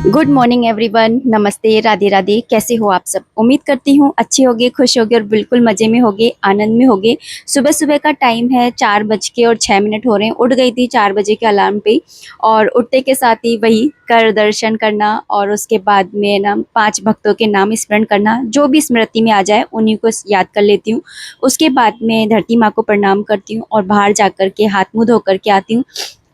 Good morning everyone. नमस्ते, राधे राधे। कैसे हो आप सब? उम्मीद करती हूँ अच्छे होगे, खुश होगे और बिल्कुल मज़े में होगे, आनंद में होगे। सुबह सुबह का टाइम है, 4:06 हो रहे हैं। उठ गई थी 4 बजे के अलार्म पे और उठते के साथ ही वही कर दर्शन करना और उसके बाद में ना 5 भक्तों के नाम स्मरण करना, जो भी स्मृति में आ जाए उन्हीं को याद कर लेती हूँ। उसके बाद में धरती माँ को प्रणाम करती हूँ और बाहर जा कर के हाथ मुँह धो करके आती हूँ।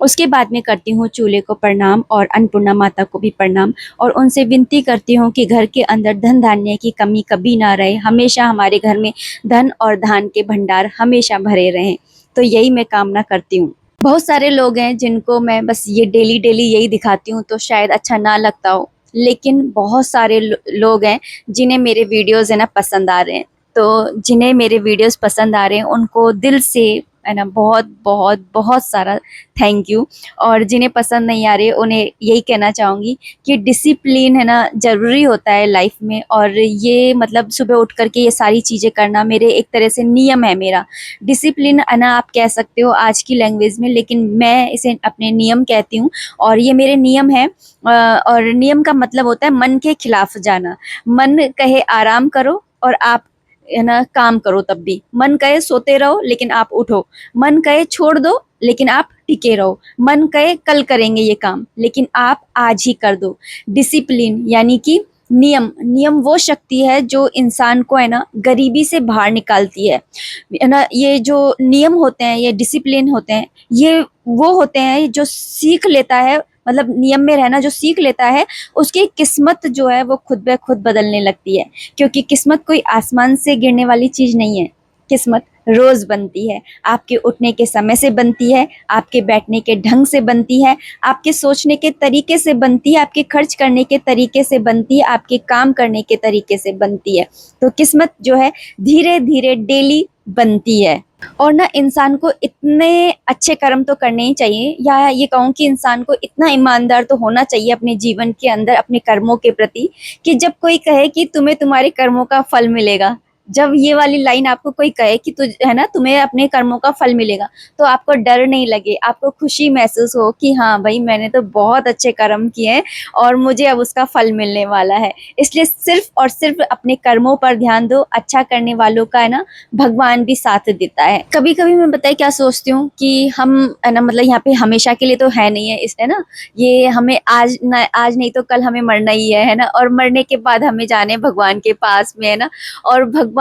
उसके बाद में करती हूँ चूल्हे को प्रणाम और अन्नपूर्णा माता को भी प्रणाम और उनसे विनती करती हूँ कि घर के अंदर धन धान्य की कमी कभी ना रहे, हमेशा हमारे घर में धन और धान के भंडार हमेशा भरे रहें। तो यही मैं कामना करती हूँ। बहुत सारे लोग हैं जिनको मैं बस ये डेली डेली यही दिखाती हूँ तो शायद अच्छा ना लगता हो, लेकिन बहुत सारे लोग हैं जिन्हें मेरे वीडियोज़ है ना पसंद आ रहे हैं। तो जिन्हें मेरे वीडियोज़ पसंद आ रहे हैं उनको दिल से है ना बहुत बहुत बहुत सारा थैंक यू। और जिन्हें पसंद नहीं आ रहे उन्हें यही कहना चाहूँगी कि डिसिप्लिन है ना ज़रूरी होता है लाइफ में। और ये मतलब सुबह उठ कर के ये सारी चीज़ें करना मेरे एक तरह से नियम है मेरा। डिसिप्लिन है ना आप कह सकते हो आज की लैंग्वेज में, लेकिन मैं इसे अपने नियम कहती हूँ और ये मेरे नियम है। और नियम का मतलब होता है मन के खिलाफ जाना। मन कहे आराम करो और आप है ना काम करो, तब भी मन कहे सोते रहो लेकिन आप उठो। मन कहे छोड़ दो लेकिन आप टिके रहो। मन कहे कल करेंगे ये काम लेकिन आप आज ही कर दो। डिसिप्लिन यानी कि नियम। नियम वो शक्ति है जो इंसान को है ना गरीबी से बाहर निकालती है ना। ये जो नियम होते हैं, ये डिसिप्लिन होते हैं, ये वो होते हैं जो सीख लेता है, मतलब नियम में रहना जो सीख लेता है उसकी किस्मत जो है वो खुद ब खुद बदलने लगती है। क्योंकि किस्मत कोई आसमान से गिरने वाली चीज़ नहीं है। किस्मत रोज़ बनती है। आपके उठने के समय से बनती है, आपके बैठने के ढंग से बनती है, आपके सोचने के तरीके से बनती है, आपके खर्च करने के तरीके से बनती है, आपके काम करने के तरीके से बनती है। तो किस्मत जो है धीरे धीरे डेली बनती है। और ना इंसान को इतने अच्छे कर्म तो करने ही चाहिए, या ये कहूँ कि इंसान को इतना ईमानदार तो होना चाहिए अपने जीवन के अंदर अपने कर्मों के प्रति, कि जब कोई कहे कि तुम्हें तुम्हारे कर्मों का फल मिलेगा, जब ये वाली लाइन आपको कोई कहे कि तुझ है ना तुम्हें अपने कर्मों का फल मिलेगा, तो आपको डर नहीं लगे, आपको खुशी महसूस हो कि हाँ भाई मैंने तो बहुत अच्छे कर्म किए हैं और मुझे अब उसका फल मिलने वाला है। इसलिए सिर्फ और सिर्फ अपने कर्मों पर ध्यान दो। अच्छा करने वालों का है ना भगवान भी साथ देता है। कभी कभी मैं बताए क्या सोचती हूँ कि हम है ना मतलब यहाँ पे हमेशा के लिए तो है नहीं है, इस है ना ये हमें आज ना, आज नहीं तो कल हमें मरना ही है ना। और मरने के बाद हमें जाने भगवान के पास में है ना। और भगवान,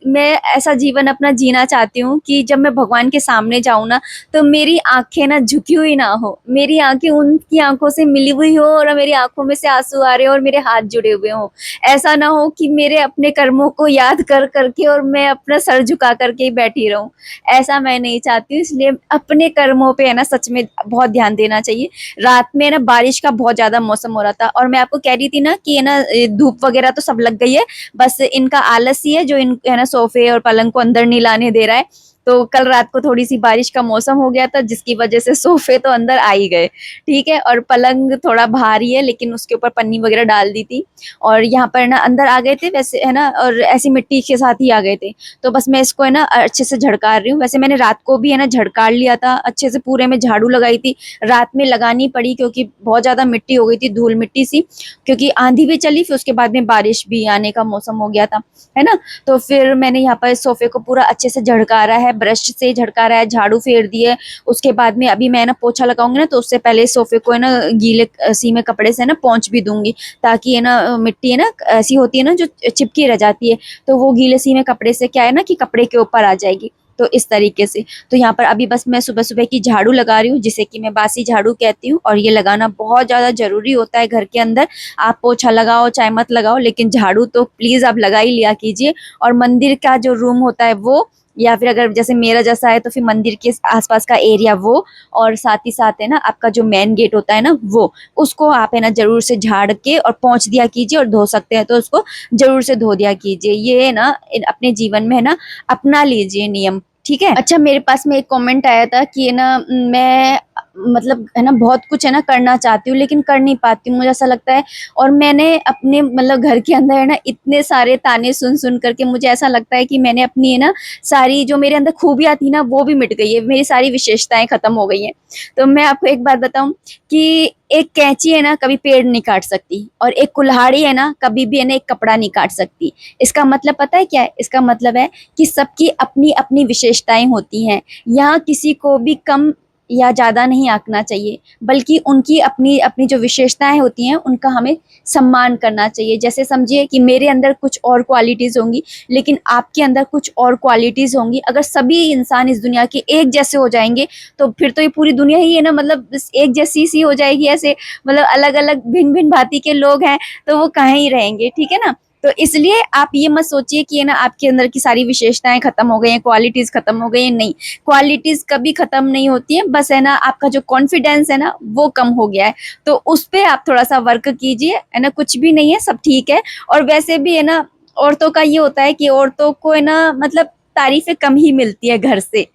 मैं ऐसा जीवन अपना जीना चाहती हूँ कि जब मैं भगवान के सामने जाऊँ ना तो मेरी आंखें ना झुकी हुई ना हो, मेरी आंखें उनकी आंखों से मिली हुई हो और मेरी आंखों में से आंसू आ रहे हो और मेरे हाथ जुड़े हुए हों। ऐसा ना हो कि मेरे अपने कर्मों को याद कर करके और मैं अपना सर झुका करके ही बैठी रहूं। ऐसा मैं नहीं चाहती हूँ। इसलिए अपने कर्मों पे है ना सच में बहुत ध्यान देना चाहिए। रात में ना बारिश का बहुत ज्यादा मौसम हो रहा था और मैं आपको कह रही थी ना कि है ना धूप वगैरह तो सब लग गई है, बस इनका आलस ही है जो इन है ना सोफे और पलंग को अंदर नहीं लाने दे रहा है। तो कल रात को थोड़ी सी बारिश का मौसम हो गया था जिसकी वजह से सोफे तो अंदर आ ही गए, ठीक है। और पलंग थोड़ा भारी है लेकिन उसके ऊपर पन्नी वगैरह डाल दी थी और यहाँ पर ना अंदर आ गए थे वैसे है ना, और ऐसी मिट्टी के साथ ही आ गए थे। तो बस मैं इसको है ना अच्छे से झड़का रही हूँ। वैसे मैंने रात को भी है ना झड़कार लिया था अच्छे से, पूरे में झाड़ू लगाई थी। रात में लगानी पड़ी क्योंकि बहुत ज्यादा मिट्टी हो गई थी, धूल मिट्टी सी, क्योंकि आंधी भी चली, फिर उसके बाद में बारिश भी आने का मौसम हो गया था, है ना। तो फिर मैंने यहाँ पर सोफे को पूरा अच्छे से झड़कारा है, ब्रश से झड़कारा है, झाड़ू फेर दी है। उसके बाद में अभी मैं ना पोछा लगाऊंगी ना तो उससे पहले सोफे को है ना गीले सीमे कपड़े से ना पोंछ भी दूंगी, ताकि है ना मिट्टी है ना ऐसी होती है ना जो चिपकी रह जाती है, तो वो गीले सीमे कपड़े से क्या है ना कि कपड़े के ऊपर आ जाएगी। तो इस तरीके से तो यहाँ पर अभी बस मैं सुबह सुबह की झाड़ू लगा रही हूँ, जिसे कि मैं बासी झाड़ू कहती हूँ और ये लगाना बहुत ज़्यादा ज़रूरी होता है घर के अंदर। आप पोछा लगाओ चाहे मत लगाओ लेकिन झाड़ू तो प्लीज़ आप लगा ही लिया कीजिए। और मंदिर का जो रूम होता है वो, या फिर अगर जैसे मेरा जैसा है तो फिर मंदिर के आसपास का एरिया वो, और साथ ही साथ है ना आपका जो मेन गेट होता है ना वो, उसको आप है ना जरूर से झाड़ के और पोंछ दिया कीजिए, और धो सकते हैं तो उसको जरूर से धो दिया कीजिए। ये है ना अपने जीवन में है ना अपना लीजिए नियम, ठीक है। अच्छा, मेरे पास में एक कमेंट आया था कि है ना मैं मतलब है ना बहुत कुछ है ना करना चाहती हूँ लेकिन कर नहीं पाती हूँ, मुझे ऐसा लगता है। और मैंने अपने मतलब घर के अंदर है ना इतने सारे ताने सुन सुन करके मुझे ऐसा लगता है कि मैंने अपनी है ना सारी जो मेरे अंदर खूबियाँ थी ना वो भी मिट गई है, मेरी सारी विशेषताएं खत्म हो गई हैं। तो मैं आपको एक बात बताऊं कि एक कैंची है ना कभी पेड़ नहीं काट सकती, और एक कुल्हाड़ी है ना कभी भी है ना एक कपड़ा नहीं काट सकती। इसका मतलब पता है क्या है? इसका मतलब है कि सबकी अपनी अपनी विशेषताएं होती हैं। यहाँ किसी को भी कम या ज़्यादा नहीं आंकना चाहिए, बल्कि उनकी अपनी अपनी जो विशेषताएं होती हैं उनका हमें सम्मान करना चाहिए। जैसे समझिए कि मेरे अंदर कुछ और क्वालिटीज़ होंगी, लेकिन आपके अंदर कुछ और क्वालिटीज़ होंगी। अगर सभी इंसान इस दुनिया के एक जैसे हो जाएंगे तो फिर तो ये पूरी दुनिया ही है ना मतलब एक जैसी सी हो जाएगी। ऐसे मतलब अलग अलग भिन्न भिन्न भांति के लोग हैं तो वो कहाँ ही रहेंगे, ठीक है ना। तो इसलिए आप ये मत सोचिए कि है ना आपके अंदर की सारी विशेषताएं खत्म हो गई हैं, क्वालिटीज खत्म हो गई हैं। नहीं, क्वालिटीज कभी खत्म नहीं होती हैं, बस है ना आपका जो कॉन्फिडेंस है ना वो कम हो गया है। तो उस पे आप थोड़ा सा वर्क कीजिए, है ना, कुछ भी नहीं है, सब ठीक है। और वैसे भी है ना औरतों का ये होता है कि औरतों को है ना मतलब तारीफें कम ही मिलती है घर से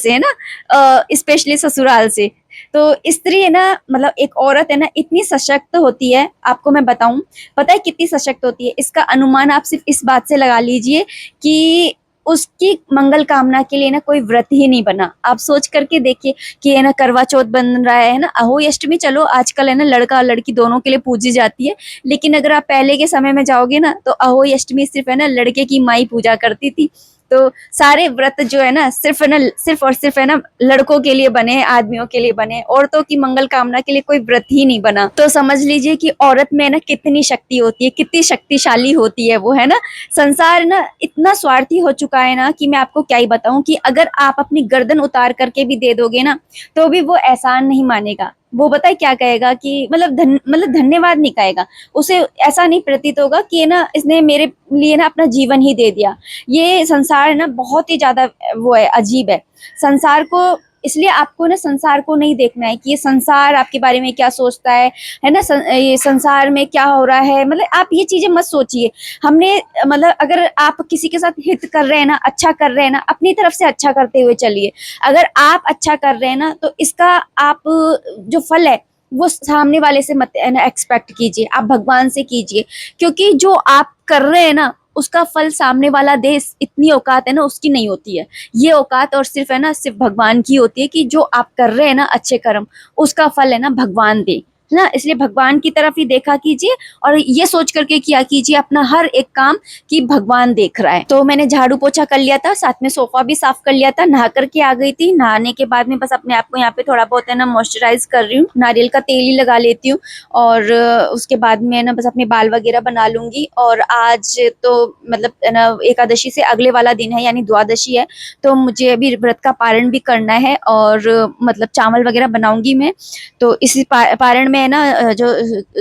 है ना, स्पेशली ससुराल से। तो स्त्री है ना मतलब एक औरत है ना इतनी सशक्त होती है, आपको मैं बताऊं, पता है कितनी सशक्त होती है? इसका अनुमान आप सिर्फ इस बात से लगा लीजिए कि उसकी मंगल कामना के लिए ना कोई व्रत ही नहीं बना। आप सोच करके देखिए कि है ना करवा चौथ बन रहा है ना, अहोई अष्टमी, चलो आजकल है ना लड़का लड़की दोनों के लिए पूजी जाती है। लेकिन अगर आप पहले के समय में जाओगे ना तो अहोई अष्टमी सिर्फ है ना लड़के की माई पूजा करती थी। तो सारे व्रत जो है ना सिर्फ है ना सिर्फ और सिर्फ है ना लड़कों के लिए बने, आदमियों के लिए बने, औरतों की मंगल कामना के लिए कोई व्रत ही नहीं बना। तो समझ लीजिए कि औरत में ना कितनी शक्ति होती है, कितनी शक्तिशाली होती है वो, है ना। संसार ना इतना स्वार्थी हो चुका है ना कि मैं आपको क्या ही बताऊं कि अगर आप अपनी गर्दन उतार करके भी दे दोगे ना तो भी वो एहसान नहीं मानेगा। वो बताए क्या कहेगा कि मतलब धन्यवाद नहीं कहेगा। उसे ऐसा नहीं प्रतीत होगा कि ना इसने मेरे लिए ना अपना जीवन ही दे दिया। ये संसार ना बहुत ही ज्यादा वो है, अजीब है संसार को। इसलिए आपको ना संसार को नहीं देखना है कि ये संसार आपके बारे में क्या सोचता है ना। ये संसार में क्या हो रहा है, मतलब आप ये चीजें मत सोचिए। हमने मतलब अगर आप किसी के साथ हित कर रहे हैं ना, अच्छा कर रहे हैं ना, अपनी तरफ से अच्छा करते हुए चलिए। अगर आप अच्छा कर रहे हैं ना तो इसका आप जो फल है वो सामने वाले से मत एक्सपेक्ट कीजिए, आप भगवान से कीजिए। क्योंकि जो आप कर रहे हैं ना उसका फल सामने वाला दे, इतनी औकात है ना उसकी नहीं होती है। ये औकात और सिर्फ है ना सिर्फ भगवान की होती है कि जो आप कर रहे हैं ना अच्छे कर्म, उसका फल है ना भगवान दे, है ना। इसलिए भगवान की तरफ ही देखा कीजिए और ये सोच करके किया कीजिए अपना हर एक काम कि भगवान देख रहा है। तो मैंने झाड़ू पोछा कर लिया था, साथ में सोफा भी साफ कर लिया था, नहा करके आ गई थी। नहाने के बाद में बस अपने आप को यहाँ पे थोड़ा बहुत है ना मॉइस्चराइज कर रही हूँ, नारियल का तेल ही लगा लेती हूँ। और उसके बाद में ना बस अपने बाल वगैरह बना लूंगी। और आज तो मतलब है ना एकादशी से अगले वाला दिन है यानी द्वादशी है, तो मुझे अभी व्रत का पारण भी करना है और मतलब चावल वगैरह बनाऊंगी मैं। तो इसी पारण में है ना जो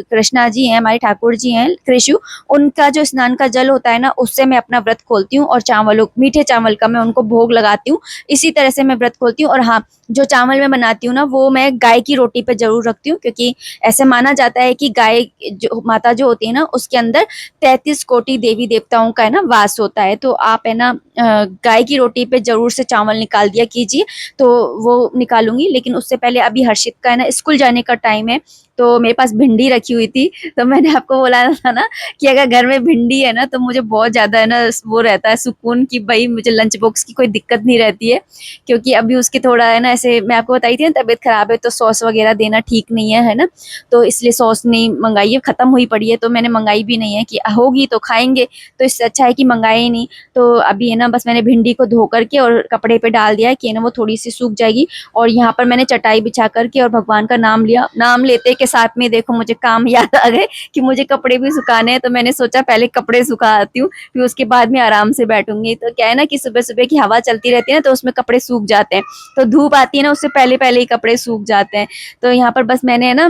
कृष्णा जी हैं, हमारे ठाकुर जी हैं कृषु, उनका जो स्नान का जल होता है ना उससे मैं अपना व्रत खोलती हूँ और चावलों मीठे चावल का मैं उनको भोग लगाती हूँ। इसी तरह से मैं व्रत खोलती हूँ। और हाँ, जो चावल मैं बनाती हूँ ना वो मैं गाय की रोटी पे जरूर रखती हूँ, क्योंकि ऐसे माना जाता है कि गाय जो माता जो होती है ना उसके अंदर 33 कोटि देवी देवताओं का है ना वास होता है। तो आप है ना गाय की रोटी पे जरूर से चावल निकाल दिया कीजिए। तो वो निकालूंगी, लेकिन उससे पहले अभी हर्षित का है ना स्कूल जाने का टाइम है, तो मेरे पास भिंडी रखी हुई थी। तो मैंने आपको बोला था ना कि अगर घर में भिंडी है ना तो मुझे बहुत ज्यादा है ना वो रहता है सुकून कि भाई मुझे लंच बॉक्स की कोई दिक्कत नहीं रहती है। क्योंकि अभी उसकी थोड़ा है ना ऐसे मैं आपको बताई थी ना तबीयत खराब है, तो सॉस वगैरह देना ठीक नहीं है ना। तो इसलिए सॉस नहीं मंगाई है, खत्म हुई पड़ी है, तो मैंने मंगाई भी नहीं है कि होगी तो खाएंगे। तो इससे अच्छा है कि मंगाए ही नहीं। तो अभी है ना बस मैंने भिंडी को धो करके और कपड़े पे डाल दिया है कि ना वो थोड़ी सी सूख जाएगी। और यहाँ पर मैंने चटाई बिछा करके और भगवान का नाम लिया। नाम लेते के साथ में देखो मुझे काम याद आ गए कि मुझे कपड़े भी सुखाने हैं। तो मैंने सोचा पहले कपड़े सुखा आती हूँ, फिर उसके बाद में आराम से बैठूंगी। तो क्या है ना कि सुबह सुबह की हवा चलती रहती है ना तो उसमें कपड़े सूख जाते हैं, तो धूप आती है ना उससे पहले पहले ही कपड़े सूख जाते हैं। तो यहाँ पर बस मैंने है ना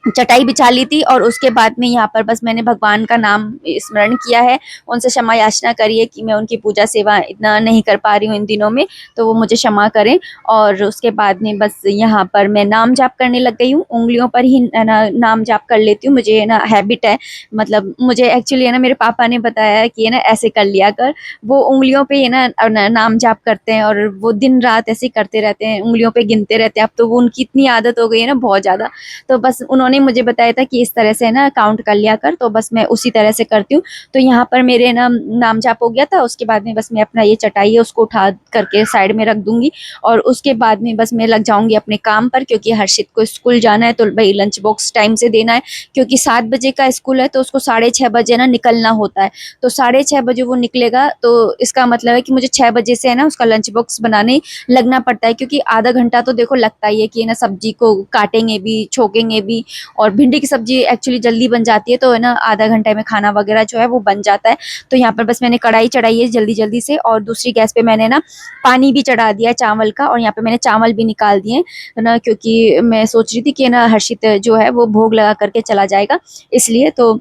चटाई बिछा ली थी और उसके बाद में यहाँ पर बस मैंने भगवान का नाम स्मरण किया है, उनसे क्षमा याचना करी है कि मैं उनकी पूजा सेवा इतना नहीं कर पा रही हूँ इन दिनों में, तो वो मुझे क्षमा करें। और उसके बाद में बस यहाँ पर मैं नाम जाप करने लग गई हूँ, उँगलियों पर ही है ना नाम जाप कर लेती हूँ, मुझे है ना हैबिट है। मतलब मुझे एक्चुअली है ना मेरे पापा ने बताया है कि है ना ऐसे कर लिया कर, वो उँगलियों पे है ना नाम जाप करते हैं और वो दिन रात ऐसे ही करते रहते हैं, उँगलियों पे गिनते रहते हैं। अब तो वो उनकी इतनी आदत हो गई है ना बहुत ज़्यादा, तो बस उन्होंने मुझे बताया था कि इस तरह से ना काउंट कर लिया कर, तो बस मैं उसी तरह से करती हूँ। तो यहाँ पर मेरे ना नाम जाप हो गया था, उसके बाद में बस मैं अपना ये चटाई है उसको उठा करके साइड में रख दूंगी और उसके बाद में बस मैं लग जाऊंगी अपने काम पर, क्योंकि हर्षित को स्कूल जाना है तो भाई लंच बॉक्स टाइम से देना है, क्योंकि 7 बजे का स्कूल है तो उसको 6:30 बजे ना निकलना होता है। तो 6:30 बजे वो निकलेगा, तो इसका मतलब है कि मुझे 6 बजे से है ना उसका लंच बॉक्स बनाने लगना पड़ता है, क्योंकि आधा घंटा तो देखो लगता ही है कि है ना सब्जी को काटेंगे भी, छोकेंगे भी, और भिंडी की सब्जी एक्चुअली जल्दी बन जाती है, तो है ना आधा घंटे में खाना वगैरह जो है वो बन जाता है। तो यहाँ पर बस मैंने कढ़ाई चढ़ाई है जल्दी जल्दी से, और दूसरी गैस पे मैंने ना पानी भी चढ़ा दिया है चावल का, और यहाँ पे मैंने चावल भी निकाल दिए है ना, क्योंकि मैं सोच रही थी कि ना हर्षित जो है वो भोग लगा करके चला जाएगा, इसलिए। तो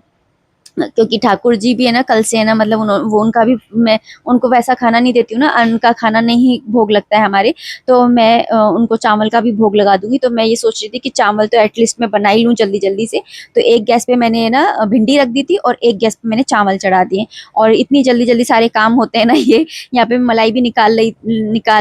क्योंकि ठाकुर जी भी है ना कल से है ना, मतलब वो उनका भी मैं उनको वैसा खाना नहीं देती हूँ ना, अन्न का खाना नहीं भोग लगता है हमारे, तो मैं उनको चावल का भी भोग लगा दूंगी। तो मैं ये सोच रही थी कि चावल तो एटलीस्ट मैं बना ही लूँ जल्दी जल्दी से, तो एक गैस पे मैंने ना भिंडी रख दी थी और एक गैस पे मैंने चावल चढ़ा दिए, और इतनी जल्दी जल्दी सारे काम होते हैं ना ये। यहाँ पे मैं मलाई भी निकाल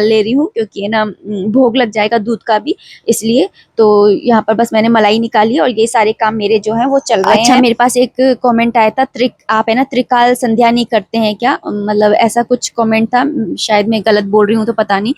ले रही हूँ, क्योंकि है ना भोग लग जाएगा दूध का भी, इसलिए। तो यहाँ पर बस मैंने मलाई निकाली और ये सारे काम मेरे जो है वो चल रहे हैं। अच्छा, मेरे पास एक कमेंट आया था, आप है ना त्रिकाल संध्या नहीं करते हैं क्या, मतलब ऐसा कुछ कमेंट था, शायद मैं गलत बोल रही हूँ तो पता नहीं।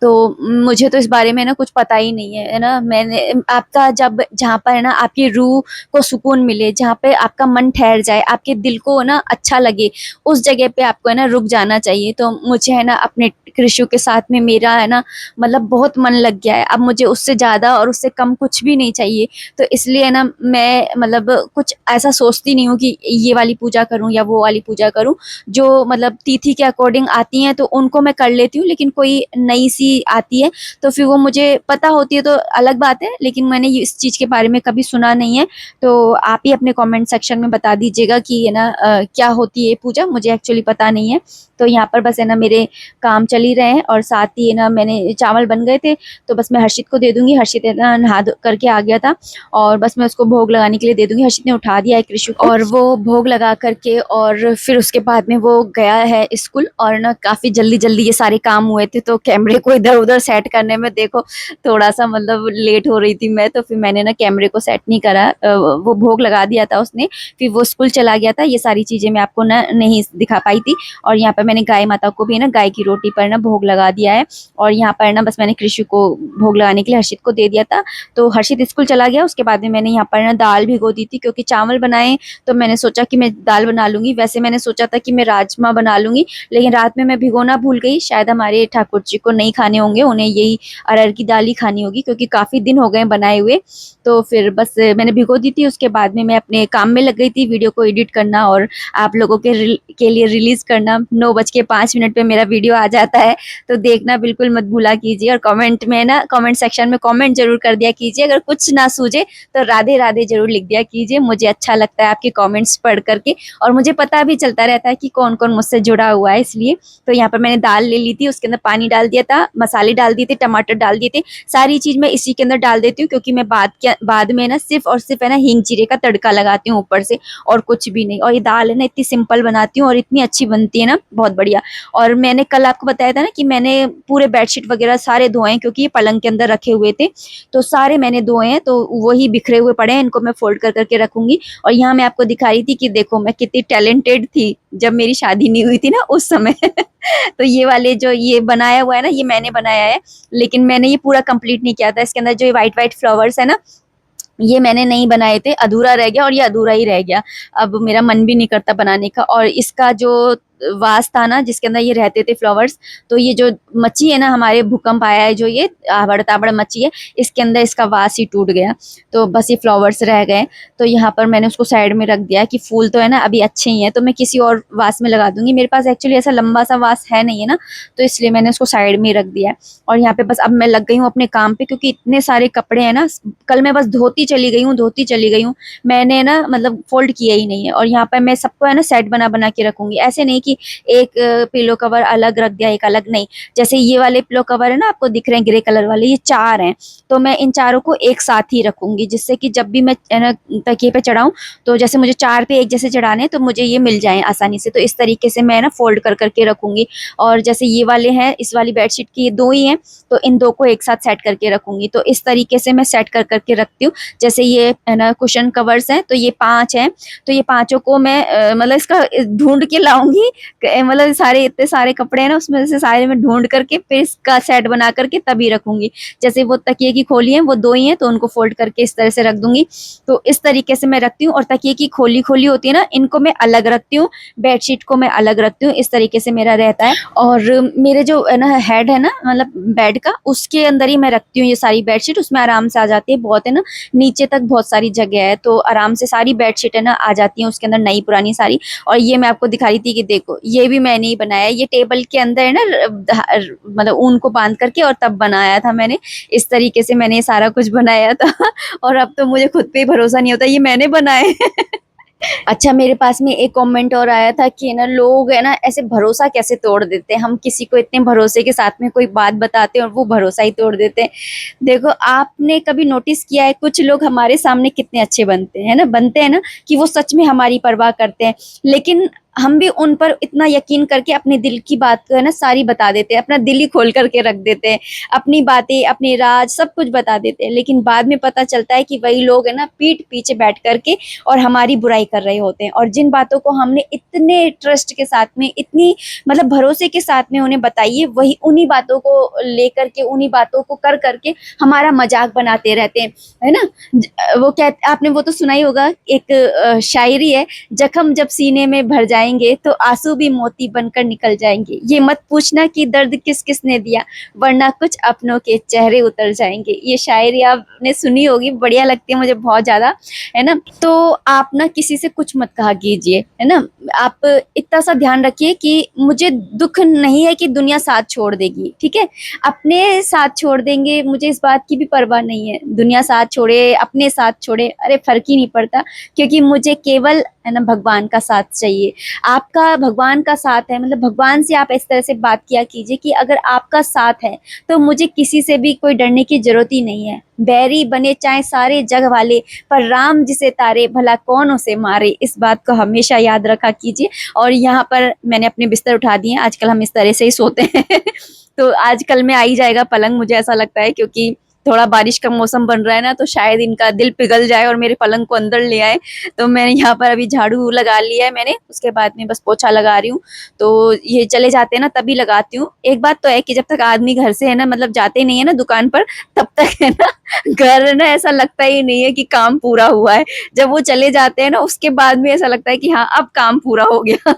तो मुझे तो इस बारे में ना कुछ पता ही नहीं है ना। मैंने आपका जब जहाँ पर है ना आपकी रूह को सुकून मिले, जहाँ पे आपका मन ठहर जाए, आपके दिल को ना अच्छा लगे, उस जगह पे आपको है ना रुक जाना चाहिए। तो मुझे है ना अपने कृषि के साथ में मेरा है ना मतलब बहुत मन लग गया है, अब मुझे उससे ज्यादा और उससे कम कुछ भी नहीं चाहिए। तो इसलिए ना मैं मतलब कुछ ऐसा सोचती नहीं हूँ कि ये वाली पूजा करूँ या वो वाली पूजा करूँ, जो मतलब तिथि के अकॉर्डिंग आती हैं तो उनको मैं कर लेती हूँ, लेकिन कोई नई सी आती है तो फिर वो मुझे पता होती है तो अलग बात है, लेकिन मैंने इस चीज़ के बारे में कभी सुना नहीं है। तो आप ही अपने कमेंट सेक्शन में बता दीजिएगा कि है ना क्या होती है ये पूजा, मुझे एक्चुअली पता नहीं है। तो यहाँ पर बस है ना मेरे काम चल ही रहे हैं, और साथ ही है ना मैंने चावल बन गए थे तो बस मैं हर्षित को दे दूंगी, हर्षित है ना नहा करके आ गया था, और बस मैं उसको भोग लगाने के लिए दे दूंगी। हर्षित ने उठा दिया है कृषि को, और वो भोग लगा करके और फिर उसके बाद में वो गया है स्कूल। और ना काफी जल्दी जल्दी ये सारे काम हुए थे, तो कैमरे को इधर उधर सेट करने में देखो थोड़ा सा मतलब लेट हो रही थी मैं, तो फिर मैंने ना कैमरे को सेट नहीं करा, वो भोग लगा दिया था उसने, फिर वो स्कूल चला गया था, ये सारी चीजें मैं आपको ना नहीं दिखा पाई थी। और यहाँ पर मैंने गाय माता को भी ना गाय की रोटी पर ना भोग लगा दिया है, और यहाँ पर ना बस मैंने कृषि को भोग लगाने के लिए हर्षित को दे दिया था। तो हर्षित स्कूल चला गया, उसके बाद में मैंने यहाँ पर ना दाल भिगो दी थी, क्योंकि चावल बनाए तो मैंने सोचा कि मैं दाल बना लूंगी, वैसे मैंने सोचा था कि मैं राजमा बना लूंगी, लेकिन रात में मैं भिगोना भूल गई, शायद हमारे ठाकुर जी को नहीं खाने होंगे, उन्हें यही अरहर की दाल ही खानी होगी, क्योंकि काफी दिन हो गए बनाए हुए। तो फिर बस मैंने भिगो दी थी, उसके बाद में मैं अपने काम में लग गई थी, वीडियो को एडिट करना और आप लोगों के लिए रिलीज करना। 9:05 पे मेरा वीडियो आ जाता है, तो देखना बिल्कुल मत भूला कीजिए, और कमेंट में ना कमेंट सेक्शन में कमेंट जरूर कर दिया कीजिए, अगर कुछ ना सूझे तो राधे राधे जरूर लिख दिया कीजिए, मुझे अच्छा लगता है आपके कमेंट्स पढ़ करके, और मुझे पता भी चलता रहता है कि कौन कौन मुझसे जुड़ा हुआ है, इसलिए। तो यहाँ पर मैंने दाल ले ली थी, उसके अंदर पानी डाल दिया था, मसाले डाल दिए थे, टमाटर डाल दिए थे, सारी चीज मैं इसी के अंदर डाल देती हूँ, क्योंकि मैं बाद में ना सिर्फ और सिर्फ है ना हींग जीरे का तड़का लगाती हूँ ऊपर से, और कुछ भी नहीं। और ये दाल है ना इतनी सिंपल बनाती हूँ और इतनी अच्छी बनती है ना, बहुत बढ़िया। और मैंने कल आपको बताया था ना कि मैंने पूरे बेडशीट वगैरह सारे धोए हैं, क्योंकि ये पलंग के अंदर रखे हुए थे, तो सारे मैंने धोए हैं, तो वही बिखरे हुए पड़े हैं, इनको मैं फोल्ड कर करके रखूंगी। और यहाँ मैं आपको दिखा रही थी कि देखो मैं कितनी टैलेंटेड थी जब मेरी शादी नहीं हुई थी ना उस समय तो ये वाले जो ये बनाया हुआ है ना, ये मैंने बनाया है, लेकिन मैंने ये पूरा कंप्लीट नहीं किया था, इसके अंदर जो व्हाइट व्हाइट फ्लावर्स है ना, ये मैंने नहीं बनाए थे, अधूरा रह गया, और ये अधूरा ही रह गया, अब मेरा मन भी नहीं करता बनाने का। और इसका जो वास था ना जिसके अंदर ये रहते थे फ्लावर्स, तो ये जो मच्छी है ना, हमारे भूकंप आया है जो ये आवड़ ताबड़ मच्छी है, इसके अंदर इसका वास ही टूट गया, तो बस ये फ्लावर्स रह गए। तो यहाँ पर मैंने उसको साइड में रख दिया कि फूल तो है ना अभी अच्छे ही हैं, तो मैं किसी और वास में लगा दूंगी। मेरे पास एक्चुअली ऐसा लंबा सा वास है नहीं है ना, तो इसलिए मैंने उसको साइड में रख दिया है। और यहाँ पे बस अब मैं लग गई हूँ अपने काम पे, क्योंकि इतने सारे कपड़े हैं ना, कल मैं बस धोती चली गई हूँ, मैंने ना मतलब फोल्ड किया ही नहीं है। और यहाँ पर मैं सबको है ना सेट बना बना के रखूंगी, ऐसे नहीं कि एक पिलो कवर अलग रख दिया एक अलग नहीं। जैसे ये वाले पिलो कवर है ना, आपको दिख रहे हैं ग्रे कलर वाले, ये 4 हैं, तो मैं इन चारों को एक साथ ही रखूंगी, जिससे कि जब भी मैं है ना तकिए पे चढ़ाऊं, तो जैसे मुझे 4 पे एक जैसे चढ़ाने हैं, तो मुझे ये मिल जाए आसानी से। तो इस तरीके से मैं ना फोल्ड कर करके रखूंगी। और जैसे ये वाले हैं, इस वाली बेडशीट की ये 2 ही हैं, तो इन 2 को एक साथ सेट करके रखूंगी। तो इस तरीके से मैं सेट कर करके रखती हूँ। जैसे ये है ना कुशन कवर्स हैं, तो ये 5 हैं, तो ये पांचों को मैं मतलब इसका ढूंढ के लाऊंगी, मतलब सारे इतने सारे कपड़े हैं ना, उसमें से सारे मैं ढूंढ करके फिर इसका सेट बना करके तभी रखूंगी। जैसे वो तकिए की खोली है, वो 2 ही हैं, तो उनको फोल्ड करके इस तरह से रख दूंगी। तो इस तरीके से मैं रखती हूँ। और तकिए की खोली खोली होती है ना, इनको मैं अलग रखती हूँ, बेडशीट को मैं अलग रखती हूँ। इस तरीके से मेरा रहता है। और मेरे जो है ना हेड है ना, मतलब बेड का, उसके अंदर ही मैं रखती हूँ ये सारी बेडशीट, उसमें आराम से आ जाती है। बहुत है ना, नीचे तक बहुत सारी जगह है, तो आराम से सारी बेडशीट है ना आ जाती है उसके अंदर, नई पुरानी सारी। और ये मैं आपको दिखा रही थी कि देखो, ये भी मैंने ही बनाया है, ये टेबल के अंदर है ना मतलब ऊन को बांध करके, और तब बनाया था मैंने। इस तरीके से मैंने ये सारा कुछ बनाया था। और अब तो मुझे खुद पे ही भरोसा नहीं होता ये मैंने बनाए। अच्छा, मेरे पास में एक कमेंट और आया था कि ना लोग है ना ऐसे भरोसा कैसे तोड़ देते हैं, हम किसी को इतने भरोसे के साथ में कोई बात बताते हैं और वो भरोसा ही तोड़ देते हैं। देखो, आपने कभी नोटिस किया है कुछ लोग हमारे सामने कितने अच्छे बनते हैं ना, कि वो सच में हमारी परवाह करते हैं, लेकिन हम भी उन पर इतना यकीन करके अपने दिल की बात को है ना सारी बता देते हैं, अपना दिल ही खोल करके रख देते हैं, अपनी बातें अपने राज सब कुछ बता देते हैं। लेकिन बाद में पता चलता है कि वही लोग है ना पीठ पीछे बैठ करके और हमारी बुराई कर रहे होते हैं। और जिन बातों को हमने इतने ट्रस्ट के साथ में, इतनी मतलब भरोसे के साथ में उन्हें बताई है, वही उन्हीं बातों को लेकर के, उन्हीं बातों को कर करके हमारा मजाक बनाते रहते हैं, है ना। वो क्या, आपने वो तो सुना ही होगा, एक शायरी है, जख्म जब सीने में भर जाएंगे तो आंसू भी मोती बनकर निकल जाएंगे, ये मत पूछना कि दर्द किस किस ने दिया, वरना कुछ अपनों के चेहरे उतर जाएंगे। ये शायरी आपने सुनी होगी, बढ़िया लगती है मुझे बहुत ज्यादा, है ना। तो आप ना किसी से कुछ मत कहा कीजिए, है ना। आप इतना सा ध्यान रखिए कि मुझे दुख नहीं है कि दुनिया साथ छोड़ देगी, ठीक है, अपने साथ छोड़ देंगे, मुझे इस बात की भी परवाह नहीं है, दुनिया साथ छोड़े अपने साथ छोड़े, अरे फर्क ही नहीं पड़ता, क्योंकि मुझे केवल है ना भगवान का साथ चाहिए। आपका भगवान का साथ है, मतलब भगवान से आप इस तरह से बात किया कीजिए कि अगर आपका साथ है तो मुझे किसी से भी कोई डरने की जरूरत ही नहीं है। बैरी बने चाहे सारे जग वाले, पर राम जिसे तारे भला कौन उसे मारे, इस बात को हमेशा याद रखा कीजिए। और यहाँ पर मैंने अपने बिस्तर उठा दिए, आजकल हम इस तरह से ही सोते हैं। तो आजकल में आ ही जाएगा पलंग, मुझे ऐसा लगता है, क्योंकि थोड़ा बारिश का मौसम बन रहा है ना, तो शायद इनका दिल पिघल जाए और मेरे पलंग को अंदर ले आए। तो मैंने यहाँ पर अभी झाड़ू लगा लिया है मैंने, उसके बाद में बस पोछा लगा रही हूँ। तो ये चले जाते हैं ना तभी लगाती हूँ। एक बात तो है कि जब तक आदमी घर से है ना, मतलब जाते नहीं है ना दुकान पर, तब तक है ना घर ना ऐसा लगता ही नहीं है कि काम पूरा हुआ है। जब वो चले जाते हैं ना, उसके बाद में ऐसा लगता है कि हाँ अब काम पूरा हो गया।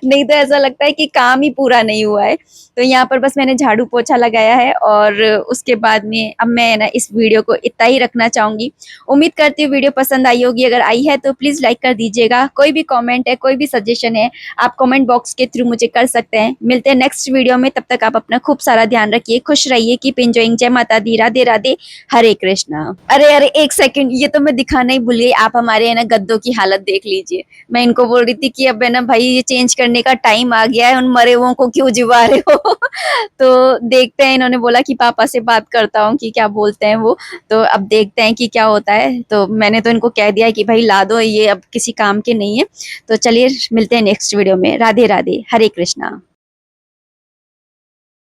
नहीं तो ऐसा लगता है कि काम ही पूरा नहीं हुआ है। तो यहाँ पर बस मैंने झाड़ू पोछा लगाया है, और उसके बाद में अब मैं ना इस वीडियो को इतना ही रखना चाहूंगी। उम्मीद करती हूँ वीडियो पसंद आई होगी, अगर आई है तो प्लीज लाइक कर दीजिएगा। कोई भी कमेंट है, कोई भी सजेशन है, आप कमेंट बॉक्स के थ्रू मुझे कर सकते हैं। मिलते हैं नेक्स्ट वीडियो में, तब तक आप अपना खूब सारा ध्यान रखिए, खुश रहिए, कीप एंजॉइंग। जय माता दी, राधे राधे, हरे कृष्णा। अरे अरे एक सेकंड, ये तो मैं दिखाना ही भूल गई, आप हमारे है ना गद्दों की हालत देख लीजिए। मैं इनको बोल रही थी कि अब है ना भाई ये चेंज करने का टाइम आ गया है, उन मरे हुओं को क्यों जिवा रहे हो। तो देखते हैं, इन्होंने बोला कि पापा से बात करता हूँ कि क्या बोलते हैं वो। तो अब देखते हैं कि क्या होता है। तो मैंने तो इनको कह दिया है कि भाई ला दो, ये अब किसी काम के नहीं है। तो चलिए मिलते हैं नेक्स्ट वीडियो में। राधे राधे, हरे कृष्णा।